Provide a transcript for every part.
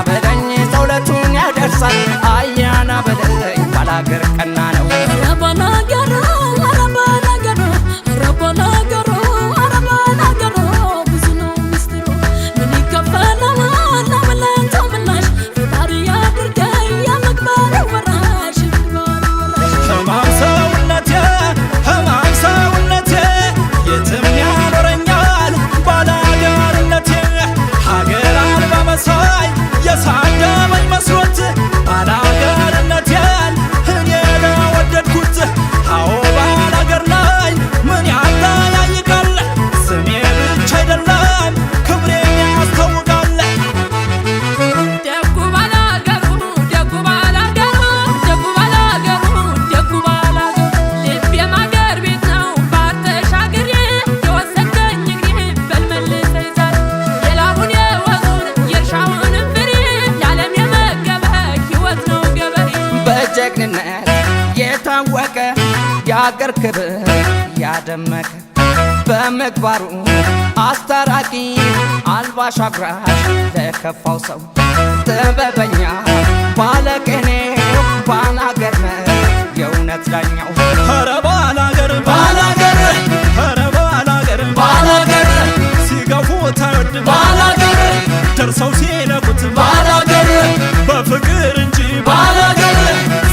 በለኝ ተውለቱን ያደርሳል አያና በለኝ ባላገር ቀና ነው ረባናገሩ ረባናገሩ ረባናገሩ ረባናገሩ ብዙ ነው ሚስጥሩ ምን ይከፈላል ለምን ተመላሽ ፈጣሪ ያድርገኝ የምግባር ወራሽ ህማም ሰውነቴ የትም ያኖረኛል ባላገርነቴ ሀገር አልባ መሳይ የሳደበኝ መስሎት ባላገርነቴን እኔ ለወደድኩት አዎ ባላገር ላይ ምን ያጠያይቃል ስሜ ብቻ አይደለም ክብሬን ያስታውቃል ደጉ ባላገሩ ደጉ ባላገሩ ደጉ ባላገሩ ደጉ ባላገሩ ልቤ ማገር ቤት ነው ባተሻግሬ የወሰደኝ እግሬ በልመልሰኝ ዛሬ የላቡን የወዙን የእርሻውን ፍሬ ለዓለም የመገበ ሕይወት ነው ገበሬ በጀግንነት የታወቀ የአገር ክብር ያደመቀ በምግባሩ አስታራቂ አልባሽ አጉራሽ ለከፋው ሰው ጥበበኛ ባለቅኔ ባላገር የእውነት ዳኛው ኧረ ባላገር ባላገር ኧረ ባላገር ባላገር ሲገፉት አይወድ ባላገር ደርሰው ሲነኩት ባላገር በፍቅር እንጂ ባላገር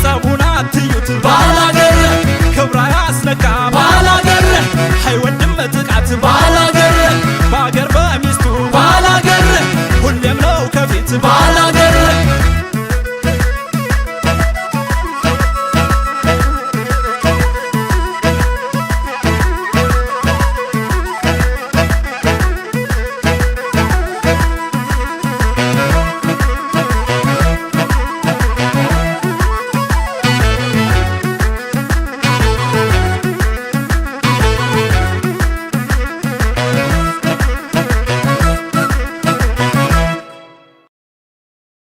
ጸቡን አትዩት ባላገር ክብራ ያስነካ ባላገር አይወድም ጥቃት ባላገር በአገር በሚስቱ ባላገር ሁሌም ነው ከፊት ባላ